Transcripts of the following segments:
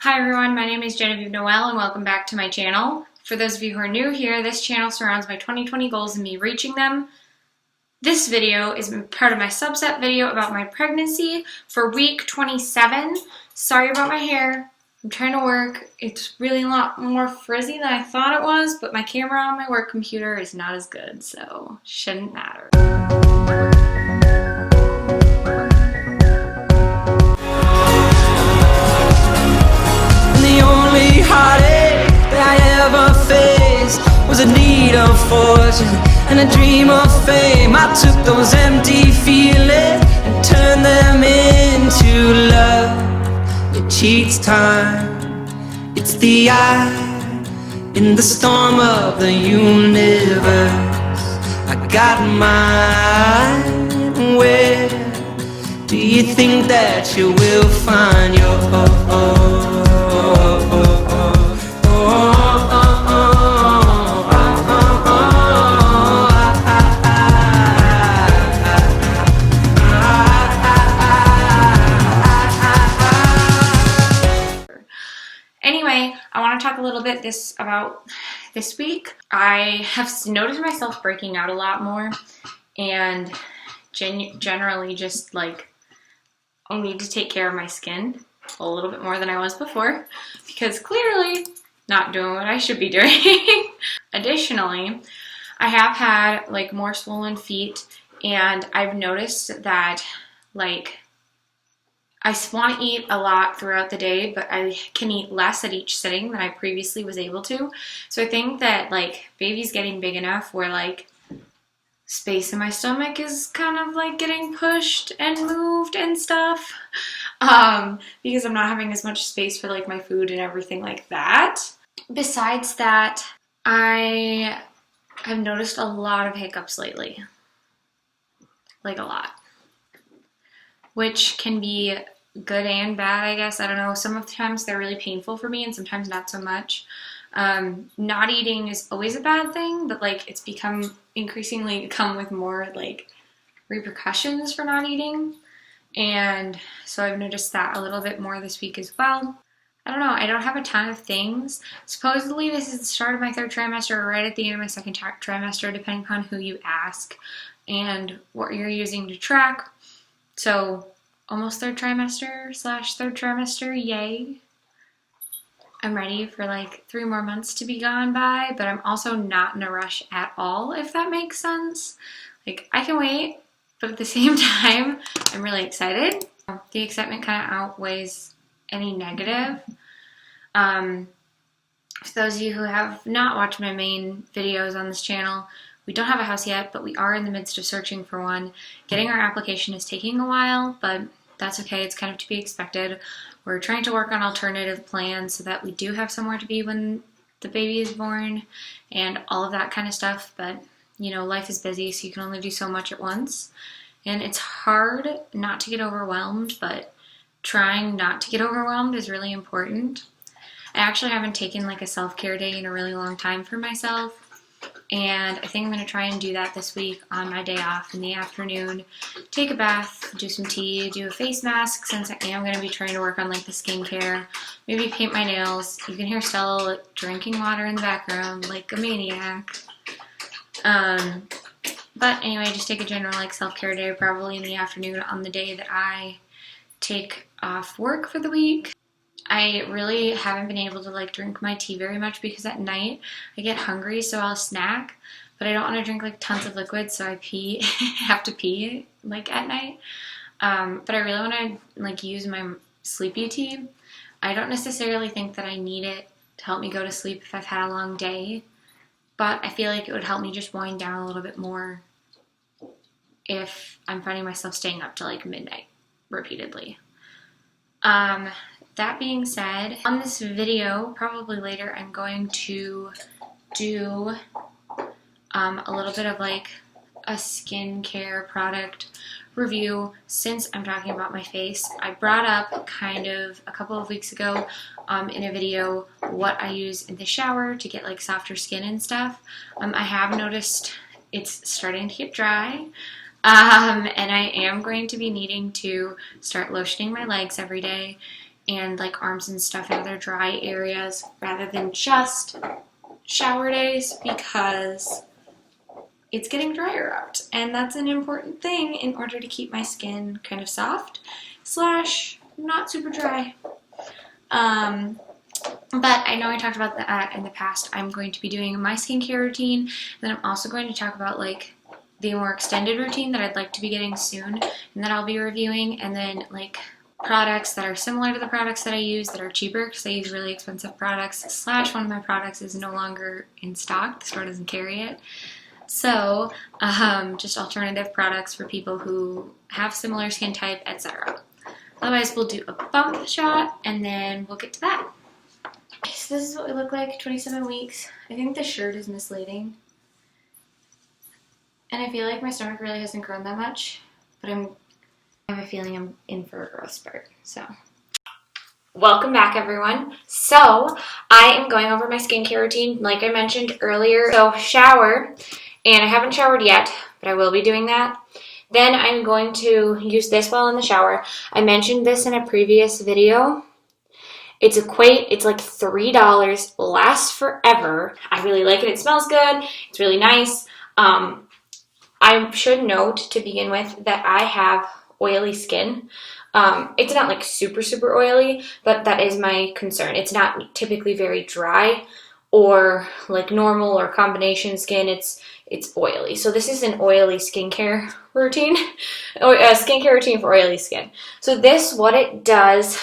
Hi everyone, my name is Genevieve Noel and welcome back to my channel. For those of you who are new here, this channel surrounds my 2020 goals and me reaching them. This video is part of my subset video about my pregnancy for week 27. Sorry about my hair. I'm trying to work. It's really a lot more frizzy than I thought it was, but my camera on my work computer is not as good, so shouldn't matter. Heartache that I ever faced was a need of fortune and a dream of fame. I took those empty feelings and turned them into love. It cheats time. It's the eye in the storm of the universe. I got mine. Where do you think that you will find your Anyway, I want to talk a little bit about this week. I have noticed myself breaking out a lot more and generally just like I need to take care of my skin a little bit more than I was before because clearly not doing what I should be doing. Additionally, I have had like more swollen feet and I've noticed that like I want to eat a lot throughout the day, but I can eat less at each sitting than I previously was able to. So I think that like baby's getting big enough where like space in my stomach is kind of like getting pushed and moved and stuff. Because I'm not having as much space for like my food and everything like that. Besides that, I have noticed a lot of hiccups lately. Like a lot. Which can be good and bad, I guess. I don't know. Sometimes they're really painful for me and sometimes not so much. Not eating is always a bad thing, but like it's increasingly come with more like repercussions for not eating. And so I've noticed that a little bit more this week as well. I don't know. I don't have a ton of things. Supposedly this is the start of my third trimester or right at the end of my second trimester, depending upon who you ask and what you're using to track. So almost third trimester / third trimester, yay. I'm ready for like 3 more months to be gone by, but I'm also not in a rush at all, if that makes sense. Like I can wait, but at the same time, I'm really excited. The excitement kind of outweighs any negative. For those of you who have not watched my main videos on this channel, we don't have a house yet, but we are in the midst of searching for one. Getting our application is taking a while, but that's okay. It's kind of to be expected. We're trying to work on alternative plans so that we do have somewhere to be when the baby is born and all of that kind of stuff. But, you know, life is busy, so you can only do so much at once. And it's hard not to get overwhelmed, but trying not to get overwhelmed is really important. I actually haven't taken like a self-care day in a really long time for myself. And I think I'm going to try and do that this week on my day off in the afternoon. Take a bath, do some tea, do a face mask since I am going to be trying to work on like the skincare. Maybe paint my nails. You can hear Stella like, drinking water in the background like a maniac. But anyway, just take a general like self-care day probably in the afternoon on the day that I take off work for the week. I really haven't been able to like drink my tea very much because at night I get hungry, so I'll snack, but I don't want to drink like tons of liquids, so I have to pee like at night. But I really want to like use my sleepy tea. I don't necessarily think that I need it to help me go to sleep if I've had a long day, but I feel like it would help me just wind down a little bit more if I'm finding myself staying up till like midnight repeatedly. That being said, on this video, probably later, I'm going to do a little bit of like a skincare product review since I'm talking about my face. I brought up kind of a couple of weeks ago in a video what I use in the shower to get like softer skin and stuff. I have noticed it's starting to get dry. And I am going to be needing to start lotioning my legs every day and like arms and stuff and other dry areas rather than just shower days, because it's getting drier out, and that's an important thing in order to keep my skin kind of soft slash not super dry. But I know I talked about that in the past. I'm going to be doing my skincare routine, then I'm also going to talk about like the more extended routine that I'd like to be getting soon and that I'll be reviewing, and then like products that are similar to the products that I use that are cheaper, because I use really expensive products, slash one of my products is no longer in stock, the store doesn't carry it. So just alternative products for people who have similar skin type, etc. Otherwise, we'll do a bump shot and then we'll get to that. So this is what we look like 27 weeks. I think the shirt is misleading. And I feel like my stomach really hasn't grown that much, but I have a feeling I'm in for a growth spurt. So, welcome back, everyone. So, I am going over my skincare routine, like I mentioned earlier. So, shower, and I haven't showered yet, but I will be doing that. Then I'm going to use this while in the shower. I mentioned this in a previous video. It's like $3, lasts forever. I really like it. It smells good. It's really nice. I should note to begin with that I have oily skin. It's not like super, super oily, but that is my concern. It's not typically very dry or like normal or combination skin. It's oily. So this is an oily skincare routine, or a skincare routine for oily skin. So this, what it does,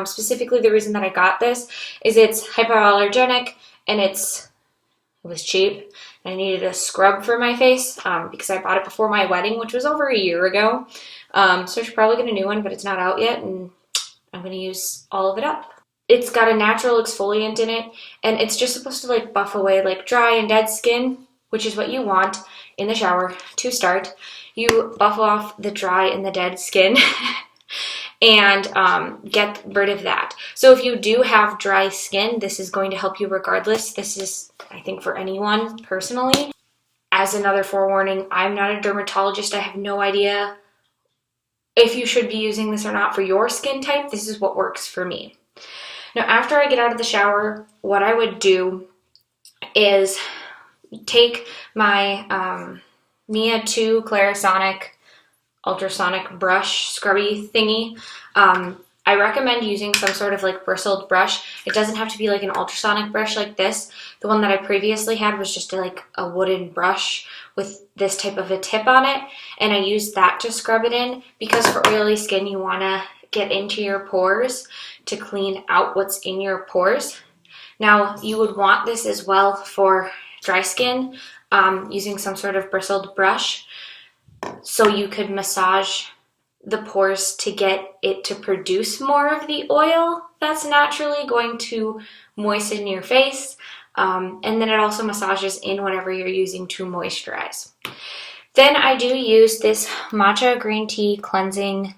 specifically the reason that I got this is it's hypoallergenic and it was cheap. I needed a scrub for my face because I bought it before my wedding, which was over a year ago. So I should probably get a new one, but it's not out yet, and I'm going to use all of it up. It's got a natural exfoliant in it, and it's just supposed to like buff away like dry and dead skin, which is what you want in the shower to start. You buff off the dry and the dead skin and get rid of that. So if you do have dry skin, this is going to help you regardless. This is, I think, for anyone personally. As another forewarning, I'm not a dermatologist. I have no idea if you should be using this or not for your skin type. This is what works for me. Now, after I get out of the shower, what I would do is take my Mia 2 Clarisonic ultrasonic brush scrubby thingy. I recommend using some sort of like bristled brush. It doesn't have to be like an ultrasonic brush like this. The one that I previously had was just like a wooden brush with this type of a tip on it, and I used that to scrub it in, because for oily skin you want to get into your pores to clean out what's in your pores. Now, you would want this as well for dry skin, using some sort of bristled brush, so you could massage the pores to get it to produce more of the oil that's naturally going to moisten your face, and then it also massages in whatever you're using to moisturize. Then I do use this matcha green tea cleansing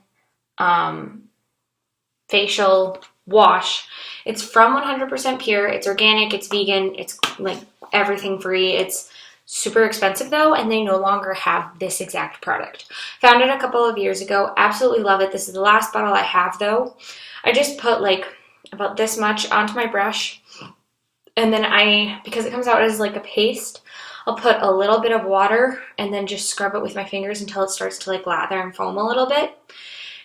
facial wash. It's from 100% Pure. It's organic, it's vegan, it's like everything free. It's super expensive though, and they no longer have this exact product. Found it a couple of years ago. Absolutely love it. This is the last bottle I have though. I just put like about this much onto my brush, and then because it comes out as like a paste, I'll put a little bit of water and then just scrub it with my fingers until it starts to like lather and foam a little bit.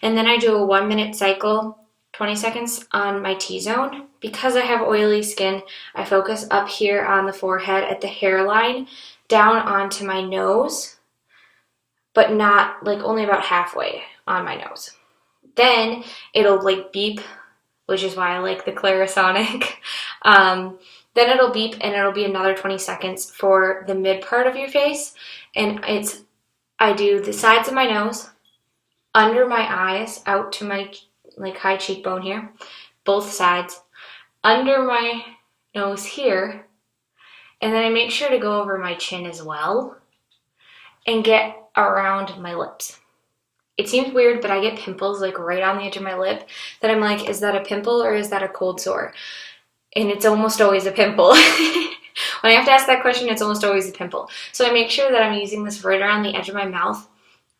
And then I do a 1-minute cycle, 20 seconds on my T-zone. Because I have oily skin, I focus up here on the forehead at the hairline, down onto my nose, but not like only about halfway on my nose. Then it'll like beep, which is why I like the Clarisonic. Then it'll beep and it'll be another 20 seconds for the mid part of your face. And I do the sides of my nose, under my eyes, out to my like high cheekbone here, both sides, under my nose here, and then I make sure to go over my chin as well and get around my lips. It seems weird, but I get pimples like right on the edge of my lip that I'm like, is that a pimple or is that a cold sore? And it's almost always a pimple. When I have to ask that question, it's almost always a pimple. So I make sure that I'm using this right around the edge of my mouth,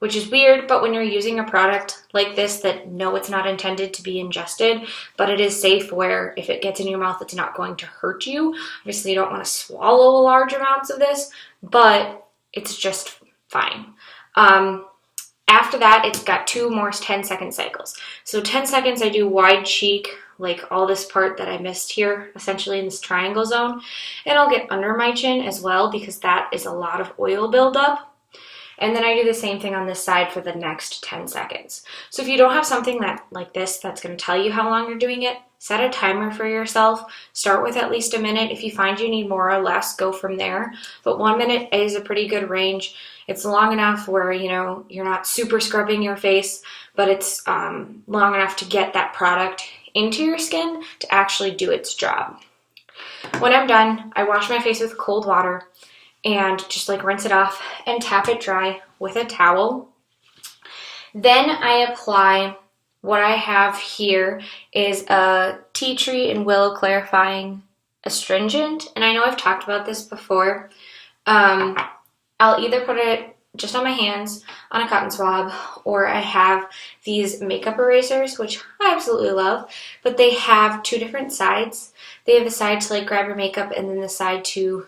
which is weird, but when you're using a product like this that no, it's not intended to be ingested, but it is safe where if it gets in your mouth, it's not going to hurt you. Obviously, you don't want to swallow large amounts of this, but it's just fine. After that, it's got 2 more 10-second cycles. So 10 seconds, I do wide cheek, like all this part that I missed here, essentially in this triangle zone. And I'll get under my chin as well because that is a lot of oil buildup. And then I do the same thing on this side for the next 10 seconds. So if you don't have something like this that's going to tell you how long you're doing it, set a timer for yourself. Start with at least a minute. If you find you need more or less, go from there. But 1 minute is a pretty good range. It's long enough where, you know, you're not super scrubbing your face, but it's long enough to get that product into your skin to actually do its job. When I'm done, I wash my face with cold water and just like rinse it off and tap it dry with a towel. Then I apply what I have here is a tea tree and willow clarifying astringent. And I know I've talked about this before. I'll either put it just on my hands on a cotton swab, or I have these makeup erasers, which I absolutely love, but they have 2 different sides. They have the side to like grab your makeup and then the side to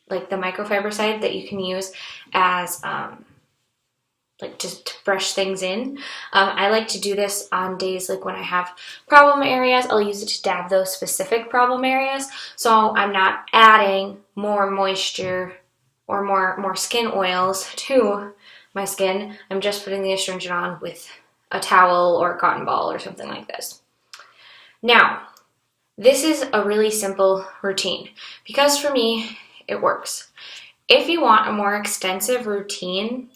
like the microfiber side that you can use as like just to brush things in. I like to do this on days like when I have problem areas. I'll use it to dab those specific problem areas, so I'm not adding more moisture or more skin oils to my skin. I'm just putting the astringent on with a towel or a cotton ball or something like this. Now, this is a really simple routine because for me, it works. If you want a more extensive routine,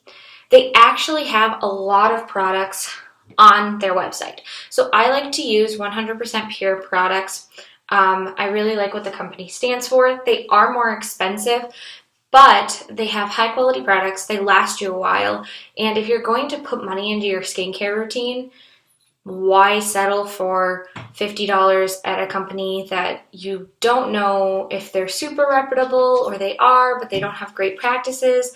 they actually have a lot of products on their website. So I like to use 100% pure products. I really like what the company stands for. They are more expensive, but they have high quality products. They last you a while. And if you're going to put money into your skincare routine, why settle for $50 at a company that you don't know if they're super reputable, or they are, but they don't have great practices,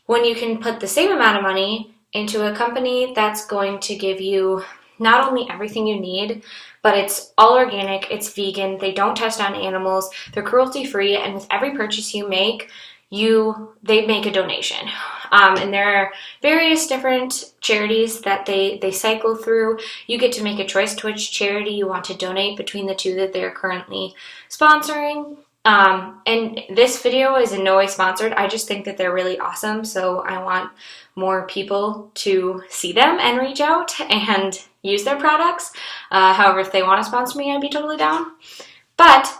when you can put the same amount of money into a company that's going to give you not only everything you need, but it's all organic, it's vegan, they don't test on animals, they're cruelty free, and with every purchase you make, they make a donation. And there are various different charities that they cycle through. You get to make a choice to which charity you want to donate between the 2 that they're currently sponsoring. And this video is in no way sponsored. I just think that they're really awesome, so I want more people to see them and reach out and use their products. However, if they want to sponsor me, I'd be totally down. But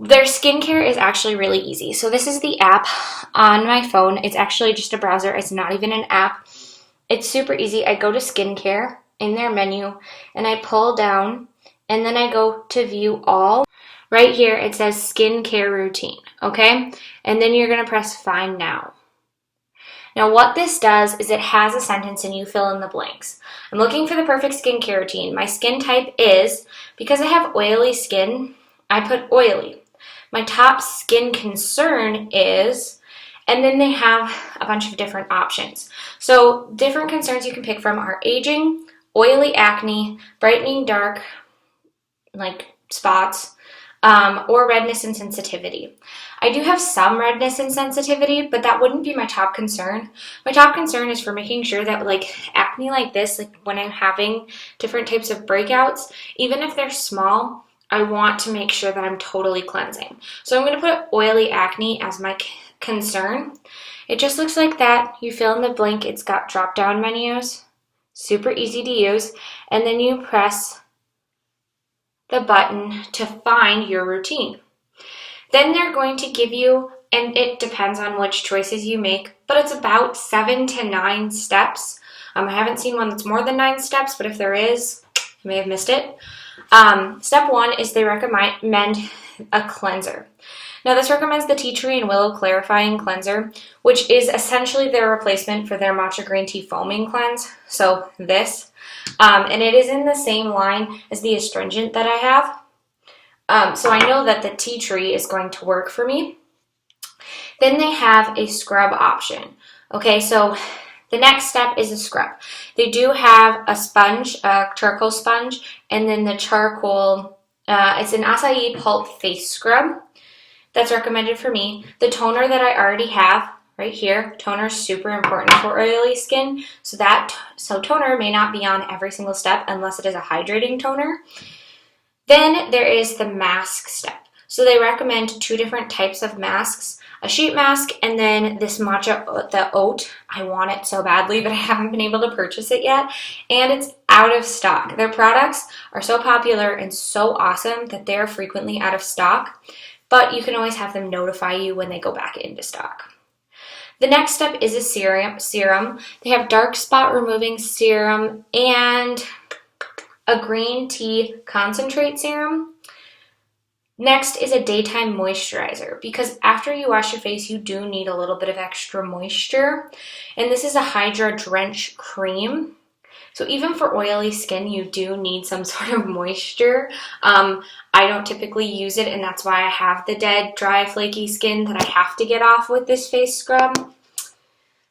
their skincare is actually really easy. So this is the app on my phone. It's actually just a browser. It's not even an app. It's super easy. I go to skincare in their menu and I pull down and then I go to view all. Right here it says skincare routine, okay? And then you're going to press find now. Now what this does is it has a sentence and you fill in the blanks. I'm looking for the perfect skincare routine. My skin type is, because I have oily skin, I put oily. My top skin concern is, and then they have a bunch of different options. So different concerns you can pick from are aging, oily acne, brightening dark, like spots, or redness and sensitivity. I do have some redness and sensitivity, but that wouldn't be my top concern. My top concern is for making sure that like acne like this, like when I'm having different types of breakouts, even if they're small, I want to make sure that I'm totally cleansing. So I'm going to put oily acne as my concern. It just looks like that. You fill in the blank. It's got drop-down menus. Super easy to use. And then you press the button to find your routine. Then they're going to give you, and it depends on which choices you make, but it's about 7 to 9 steps. I haven't seen one that's more than 9 steps, but if there is, you may have missed it. Step 1 is they recommend a cleanser. Now this recommends the tea tree and willow clarifying cleanser, which is essentially their replacement for their matcha green tea foaming cleanse. So this, and it is in the same line as the astringent that I have. So I know that the tea tree is going to work for me. Then they have a scrub option. Okay, so The next step is a scrub. They do have a sponge, a charcoal sponge, and then the charcoal, it's an acai pulp face scrub that's recommended for me. The toner that I already have right here, toner is super important for oily skin, so toner may not be on every single step unless it is a hydrating toner. Then there is the mask step. So they recommend 2 different types of masks, a sheet mask and then this matcha, the oat. I want it so badly, but I haven't been able to purchase it yet, and it's out of stock. Their products are so popular and so awesome that they're frequently out of stock, but you can always have them notify you when they go back into stock. The next step is a serum. They have dark spot removing serum and a green tea concentrate serum. Next is a daytime moisturizer, because after you wash your face, you do need a little bit of extra moisture. And this is a Hydra Drench Cream. So even for oily skin, you do need some sort of moisture. I don't typically use it, and that's why I have the dead, dry, flaky skin that I have to get off with this face scrub.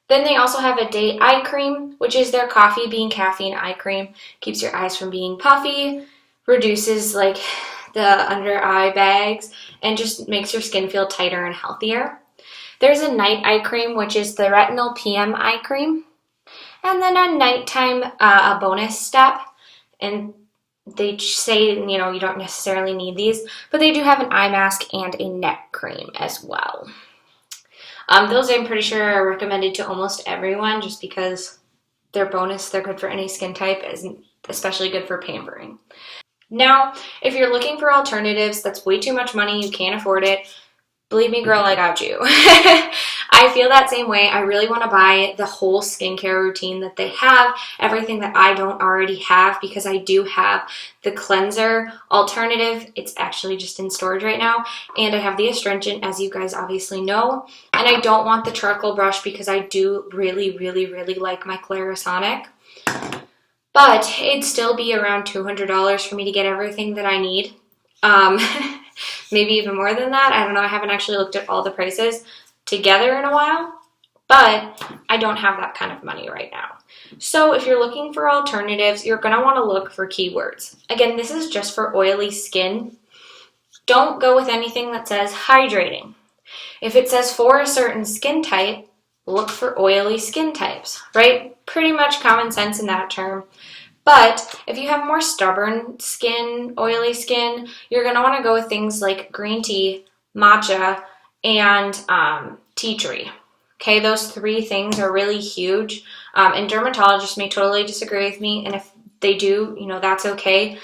Then they also have a day eye cream, which is their coffee bean caffeine eye cream. Keeps your eyes from being puffy, reduces like the under eye bags, and just makes your skin feel tighter and healthier. There's a night eye cream, which is the retinol PM eye cream. And then a nighttime, a bonus step, and they say, you know, you don't necessarily need these, but they do have an eye mask and a neck cream as well. Those I'm pretty sure are recommended to almost everyone just because they're bonus, they're good for any skin type, especially good for pampering. Now, if you're looking for alternatives, that's way too much money, you can't afford it, believe me, girl, I got you. I feel that same way. I really want to buy the whole skincare routine that they have, everything that I don't already have, because I do have the cleanser alternative. It's actually just in storage right now. And I have the astringent, as you guys obviously know. And I don't want the charcoal brush because I do really, really, really like my Clarisonic. But it'd still be around $200 for me to get everything that I need. Maybe even more than that. I don't know. I haven't actually looked at all the prices together in a while, but I don't have that kind of money right now. So if you're looking for alternatives, you're going to want to look for keywords. Again, this is just for oily skin. Don't go with anything that says hydrating. If it says for a certain skin type, look for oily skin types, right? Pretty much common sense in that term. But if you have more stubborn skin, oily skin, you're going to want to go with things like green tea, matcha, and tea tree. Okay, those 3 things are really huge. And dermatologists may totally disagree with me, and if they do, you know, that's okay.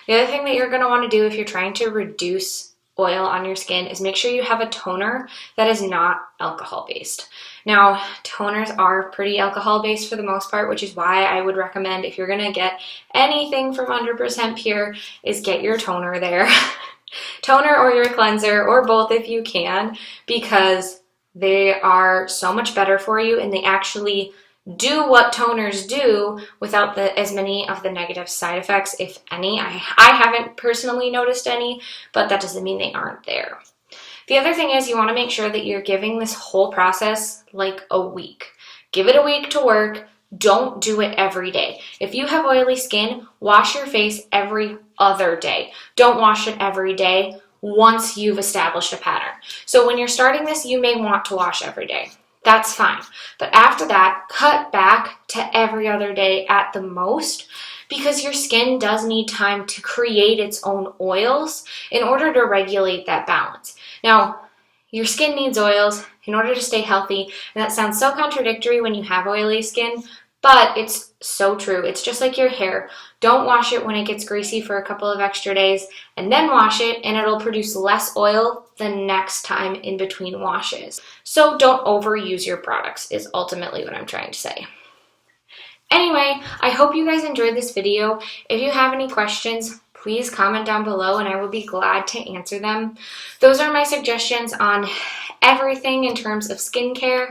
The other thing that you're going to want to do if you're trying to reduce oil on your skin is make sure you have a toner that is not alcohol-based. Now, toners are pretty alcohol-based for the most part, which is why I would recommend, if you're going to get anything from 100% Pure, is get your toner there. Toner or your cleanser, or both if you can, because they are so much better for you, and they actually do what toners do without as many of the negative side effects, if any. I haven't personally noticed any, but that doesn't mean they aren't there. The other thing is you want to make sure that you're giving this whole process like a week. Give it a week to work. Don't do it every day. If you have oily skin, wash your face every other day. Don't wash it every day once you've established a pattern. So when you're starting this, you may want to wash every day. That's fine. But after that, cut back to every other day at the most, because your skin does need time to create its own oils in order to regulate that balance. Now, your skin needs oils in order to stay healthy, and that sounds so contradictory when you have oily skin, but it's so true. It's just like your hair. Don't wash it when it gets greasy for a couple of extra days, and then wash it, and it'll produce less oil the next time in between washes. So don't overuse your products is ultimately what I'm trying to say. Anyway, I hope you guys enjoyed this video. If you have any questions, please comment down below and I will be glad to answer them. Those are my suggestions on everything in terms of skincare.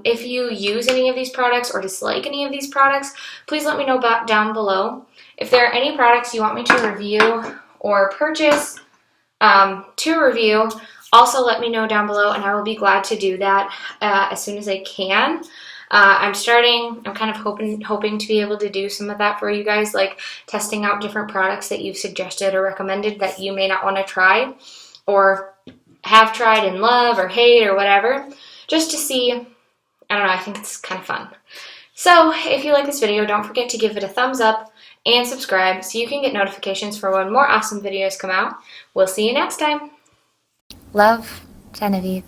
If you use any of these products or dislike any of these products, please let me know down below. If there are any products you want me to review or purchase to review, also let me know down below and I will be glad to do that as soon as I can. I'm kind of hoping to be able to do some of that for you guys, like testing out different products that you've suggested or recommended that you may not want to try or have tried and love or hate or whatever, just to see. I don't know, I think it's kind of fun. So if you like this video, don't forget to give it a thumbs up and subscribe so you can get notifications for when more awesome videos come out. We'll see you next time. Love, Genevieve.